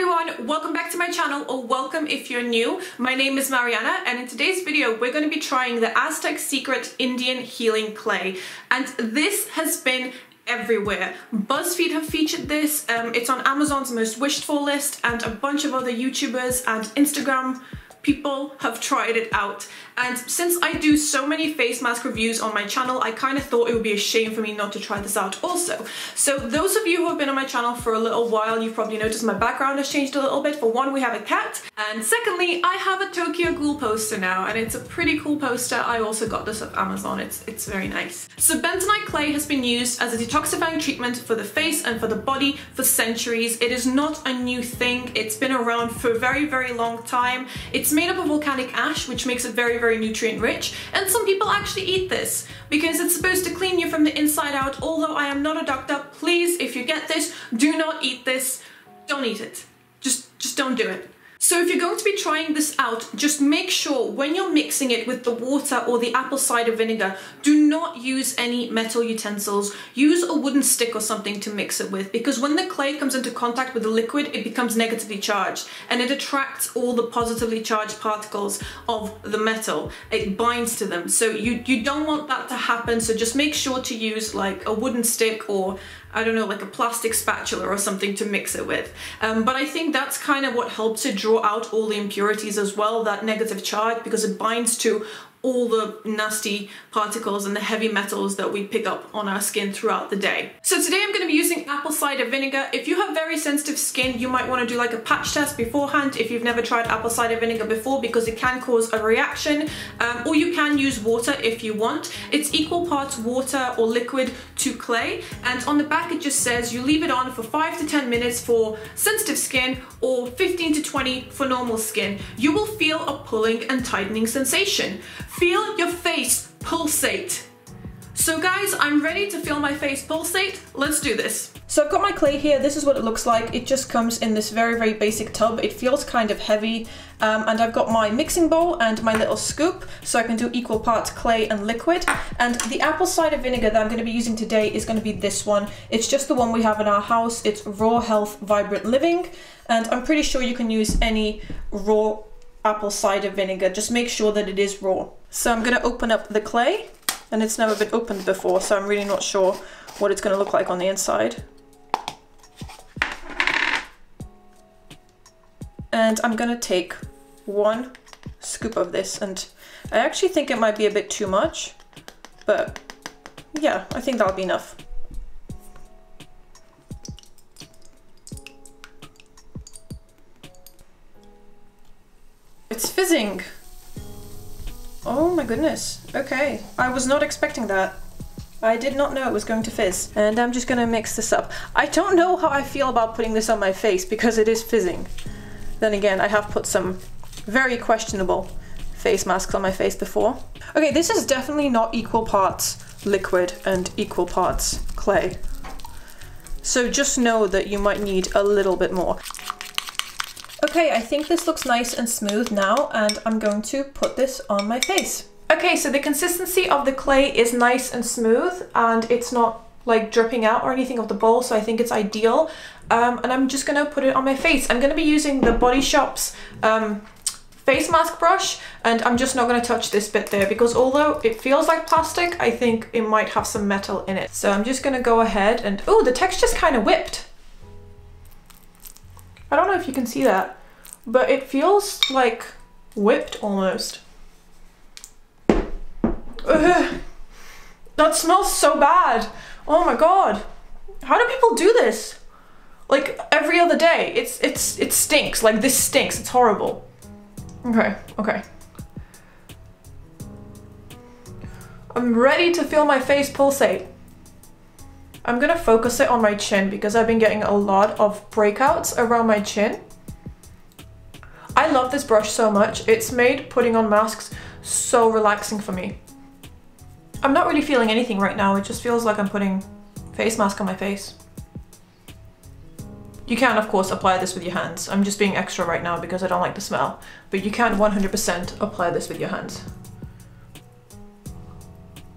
everyone, welcome back to my channel, or welcome if you're new. My name is Mariana, and in today's video we're going to be trying the Aztec Secret Indian Healing Clay, and this has been everywhere. BuzzFeed have featured this, it's on Amazon's most wished for list, and a bunch of other YouTubers and Instagram people have tried it out. And since I do so many face mask reviews on my channel, I kind of thought it would be a shame for me not to try this out also. So those of you who have been on my channel for a little while, you've probably noticed my background has changed a little bit. For one, we have a cat, and secondly, I have a Tokyo Ghoul poster now, and it's a pretty cool poster. I also got this off Amazon. It's very nice. So bentonite clay has been used as a detoxifying treatment for the face and for the body for centuries. It is not a new thing. It's been around for a very, very long time. It's made up of volcanic ash, which makes it very, very nutrient rich, and some people actually eat this because it's supposed to clean you from the inside out. Although I am not a doctor, please, if you get this, do not eat this. Don't eat it. Just don't do it. So if you're going to be trying this out, just make sure when you're mixing it with the water or the apple cider vinegar, do not use any metal utensils. Use a wooden stick or something to mix it with, because when the clay comes into contact with the liquid, it becomes negatively charged and it attracts all the positively charged particles of the metal. It binds to them. So you don't want that to happen. So just make sure to use like a wooden stick, or I don't know, like a plastic spatula or something to mix it with. But I think that's kind of what helps it draw out all the impurities as well, that negative charge, because it binds to all the nasty particles and the heavy metals that we pick up on our skin throughout the day. So today I'm going to be using apple cider vinegar. If you have very sensitive skin, you might want to do like a patch test beforehand if you've never tried apple cider vinegar before, because it can cause a reaction, or you can use water if you want. It's equal parts water or liquid to clay, and on the back it just says you leave it on for 5 to 10 minutes for sensitive skin or 15 to 20 for normal skin. You will feel a pulling and tightening sensation. Feel your face pulsate. So guys, I'm ready to feel my face pulsate. Let's do this. So I've got my clay here. This is what it looks like. It just comes in this very, very basic tub. It feels kind of heavy. And I've got my mixing bowl and my little scoop, so I can do equal parts clay and liquid. And the apple cider vinegar that I'm going to be using today is going to be this one. It's just the one we have in our house. It's Raw Health Vibrant Living. And I'm pretty sure you can use any raw apple cider vinegar. Just make sure that it is raw. So I'm going to open up the clay, and it's never been opened before, so I'm really not sure what it's going to look like on the inside. And I'm going to take one scoop of this, and I actually think it might be a bit too much, but yeah, I think that'll be enough. It's fizzing. Oh my goodness. Okay, I was not expecting that. I did not know it was going to fizz. And I'm just gonna mix this up. I don't know how I feel about putting this on my face because it is fizzing. Then again, I have put some very questionable face masks on my face before. Okay, this is definitely not equal parts liquid and equal parts clay. So just know that you might need a little bit more. Okay, I think this looks nice and smooth now, and I'm going to put this on my face. Okay, so the consistency of the clay is nice and smooth, and it's not like dripping out or anything of the bowl, so I think it's ideal. And I'm just gonna put it on my face. I'm gonna be using the Body Shop's face mask brush, and I'm just not gonna touch this bit there because although it feels like plastic, I think it might have some metal in it. So I'm just gonna go ahead and, oh, the texture's kind of whipped. I don't know if you can see that, but it feels like whipped almost. Ugh, that smells so bad. Oh my god. How do people do this? Like every other day. It stinks. Like this stinks. It's horrible. Okay. I'm ready to feel my face pulsate. I'm gonna focus it on my chin because I've been getting a lot of breakouts around my chin. I love this brush so much. It's made putting on masks so relaxing for me. I'm not really feeling anything right now. It just feels like I'm putting face mask on my face. You can, of course, apply this with your hands. I'm just being extra right now because I don't like the smell. But you can 100% apply this with your hands.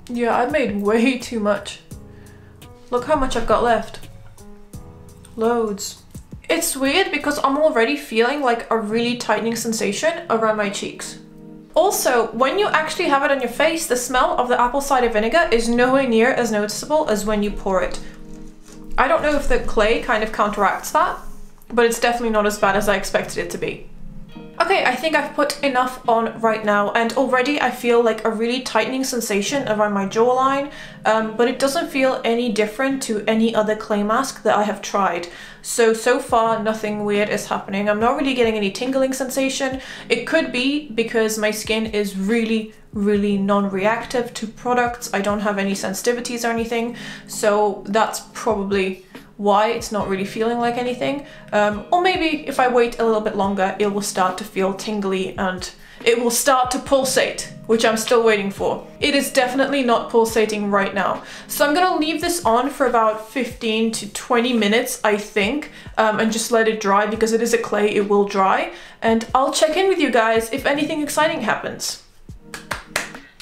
Yeah, I've made way too much. Look how much I've got left. Loads. It's weird because I'm already feeling like a really tightening sensation around my cheeks. Also, when you actually have it on your face, the smell of the apple cider vinegar is nowhere near as noticeable as when you pour it. I don't know if the clay kind of counteracts that, but it's definitely not as bad as I expected it to be. Okay, I think I've put enough on right now, and already I feel like a really tightening sensation around my jawline, but it doesn't feel any different to any other clay mask that I have tried. So far nothing weird is happening. I'm not really getting any tingling sensation. It could be because my skin is really non-reactive to products. I don't have any sensitivities or anything, so that's probably why it's not really feeling like anything. Or maybe if I wait a little bit longer, it will start to feel tingly and it will start to pulsate, which I'm still waiting for. It is definitely not pulsating right now. So I'm gonna leave this on for about 15 to 20 minutes, I think, and just let it dry because it is a clay, it will dry. And I'll check in with you guys if anything exciting happens.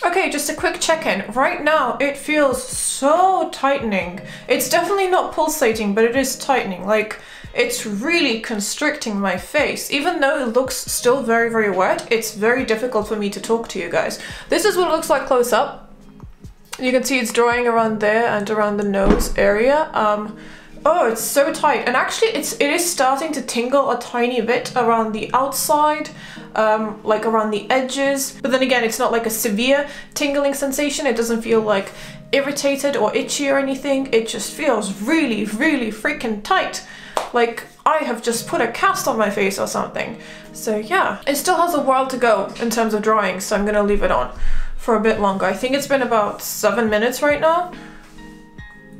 Okay, just a quick check-in. Right now, it feels so tightening. It's definitely not pulsating, but it is tightening. Like, it's really constricting my face. Even though it looks still very wet, it's very difficult for me to talk to you guys. This is what it looks like close up. You can see it's drying around there and around the nose area. Oh, it's so tight. And actually, it is starting to tingle a tiny bit around the outside, like around the edges. But then again, it's not like a severe tingling sensation. It doesn't feel like irritated or itchy or anything. It just feels really freaking tight. Like I have just put a cast on my face or something. So yeah, it still has a while to go in terms of drying, so I'm gonna leave it on for a bit longer. I think it's been about 7 minutes right now.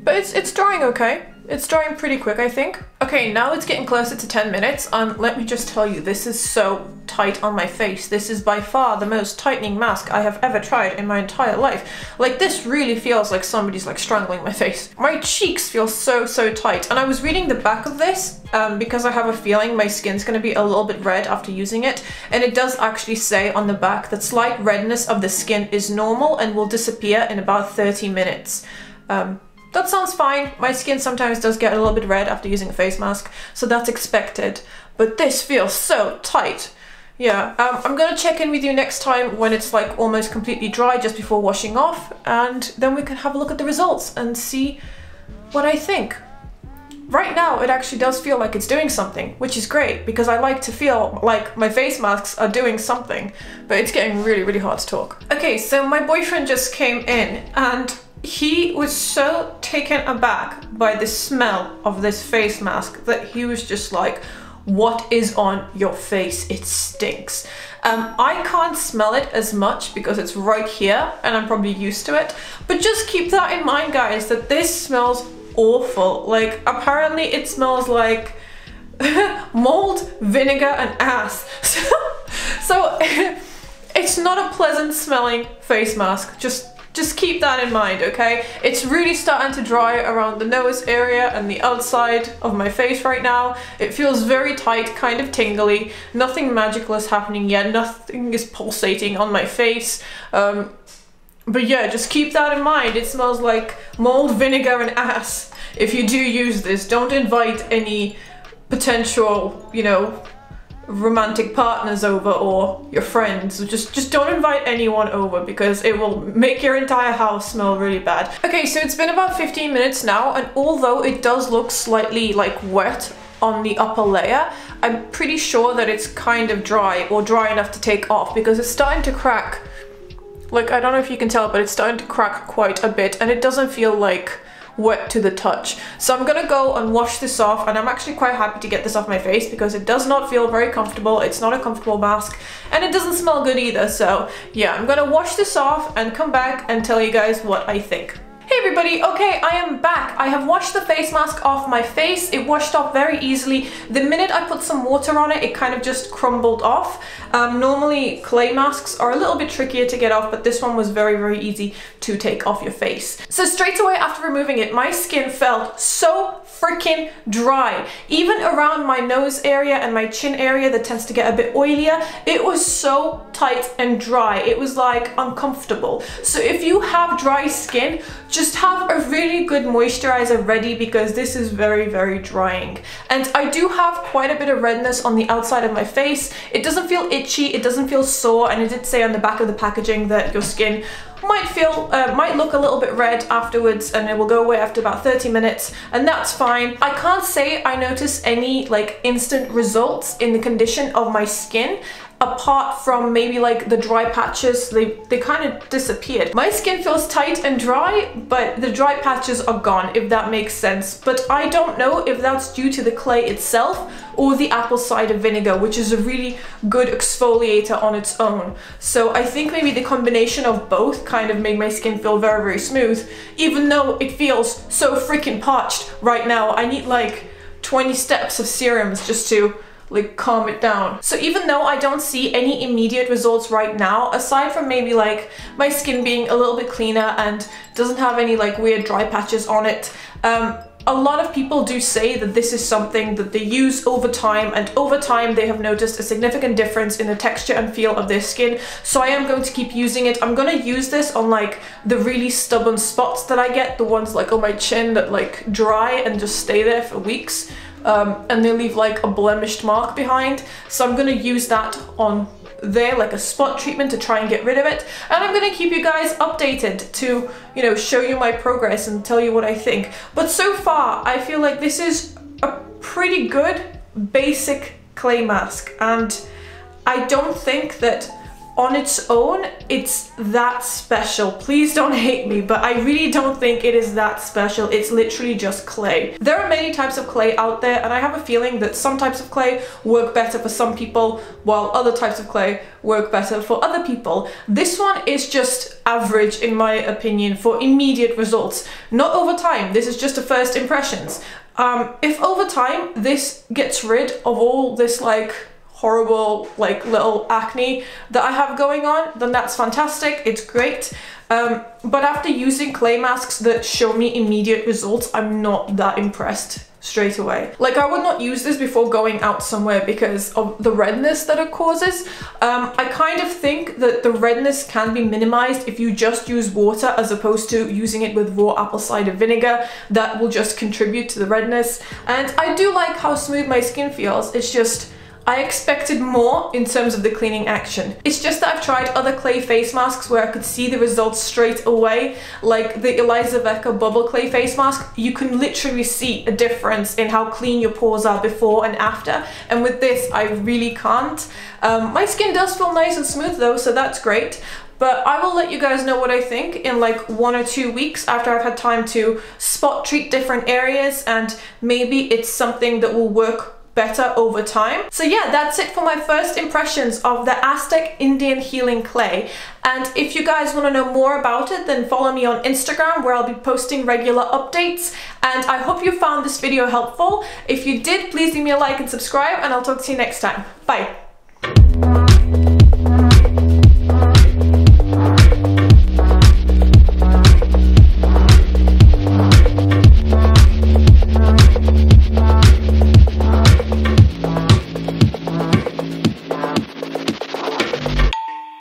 But it's drying okay. It's drying pretty quick, I think. Okay, now it's getting closer to 10 minutes. Let me just tell you, this is so tight on my face. This is by far the most tightening mask I have ever tried in my entire life. Like, this really feels like somebody's like strangling my face. My cheeks feel so tight. And I was reading the back of this because I have a feeling my skin's gonna be a little bit red after using it. And it does actually say on the back that slight redness of the skin is normal and will disappear in about 30 minutes. That sounds fine. My skin sometimes does get a little bit red after using a face mask, so that's expected. But this feels so tight. Yeah, I'm gonna check in with you next time when it's like almost completely dry just before washing off, and then we can have a look at the results and see what I think. Right now, it actually does feel like it's doing something, which is great because I like to feel like my face masks are doing something, but it's getting really hard to talk. Okay, so my boyfriend just came in and he was so taken aback by the smell of this face mask that he was just like, what is on your face? It stinks. I can't smell it as much because it's right here and I'm probably used to it, but just keep that in mind, guys, that this smells awful. Like, apparently it smells like mold, vinegar and ass. So it's not a pleasant smelling face mask. Just keep that in mind, okay? It's really starting to dry around the nose area and the outside of my face right now. It feels very tight, kind of tingly. Nothing magical is happening yet. Nothing is pulsating on my face. But yeah, just keep that in mind. It smells like mold, vinegar and ass. If you do use this, don't invite any potential, you know, romantic partners over or your friends. Just don't invite anyone over because it will make your entire house smell really bad. Okay, so it's been about 15 minutes now, and although it does look slightly like wet on the upper layer, I'm pretty sure that it's kind of dry or dry enough to take off because it's starting to crack. Like, I don't know if you can tell, but it's starting to crack quite a bit and it doesn't feel like wet to the touch. So I'm gonna go and wash this off, and I'm actually quite happy to get this off my face because it does not feel very comfortable. It's not a comfortable mask and it doesn't smell good either. So yeah, I'm gonna wash this off and come back and tell you guys what I think. Hey everybody, okay, I am back. I have washed the face mask off my face. It washed off very easily. The minute I put some water on it, it kind of just crumbled off. Normally clay masks are a little bit trickier to get off, but this one was very easy to take off your face. So straight away after removing it, my skin felt so freaking dry. Even around my nose area and my chin area that tends to get a bit oilier, it was so tight and dry. It was like uncomfortable. So if you have dry skin, just have a really good moisturizer ready because this is very, very drying. And I do have quite a bit of redness on the outside of my face. It doesn't feel itchy, it doesn't feel sore, and it did say on the back of the packaging that your skin might look a little bit red afterwards, and it will go away after about 30 minutes, and that's fine. I can't say I notice any like instant results in the condition of my skin, apart from maybe like the dry patches. They kind of disappeared. My skin feels tight and dry, but the dry patches are gone, if that makes sense. But I don't know if that's due to the clay itself or the apple cider vinegar, which is a really good exfoliator on its own. So I think maybe the combination of both kind of made my skin feel very, very smooth, even though it feels so freaking parched right now. I need like 20 steps of serums just to like calm it down. So even though I don't see any immediate results right now, aside from maybe like my skin being a little bit cleaner and doesn't have any like weird dry patches on it, a lot of people do say that this is something that they use over time, and over time they have noticed a significant difference in the texture and feel of their skin. So I am going to keep using it. I'm going to use this on like the really stubborn spots that I get, the ones like on my chin that like dry and just stay there for weeks. And they leave like a blemished mark behind. So I'm gonna use that on there like a spot treatment to try and get rid of it. And I'm gonna keep you guys updated to, you know, show you my progress and tell you what I think. But so far, I feel like this is a pretty good basic clay mask. And I don't think that on its own it's that special. Please don't hate me, but I really don't think it is that special. It's literally just clay. There are many types of clay out there, and I have a feeling that some types of clay work better for some people, while other types of clay work better for other people. This one is just average in my opinion for immediate results, not over time. This is just a first impressions. If over time this gets rid of all this like horrible like little acne that I have going on, then that's fantastic, it's great. But after using clay masks that show me immediate results, I'm not that impressed straight away. Like, I would not use this before going out somewhere because of the redness that it causes. I kind of think that the redness can be minimized if you just use water as opposed to using it with raw apple cider vinegar. That will just contribute to the redness. And I do like how smooth my skin feels. It's just I expected more in terms of the cleaning action. It's just that I've tried other clay face masks where I could see the results straight away, like the Eliza Becker bubble clay face mask. You can literally see a difference in how clean your pores are before and after, and with this I really can't. My skin does feel nice and smooth though, so that's great. But I will let you guys know what I think in like 1 or 2 weeks after I've had time to spot treat different areas, and maybe it's something that will work better over time. So yeah, that's it for my first impressions of the Aztec Indian Healing Clay. And if you guys want to know more about it, then follow me on Instagram where I'll be posting regular updates. And I hope you found this video helpful. If you did, please leave me a like and subscribe, and I'll talk to you next time. Bye.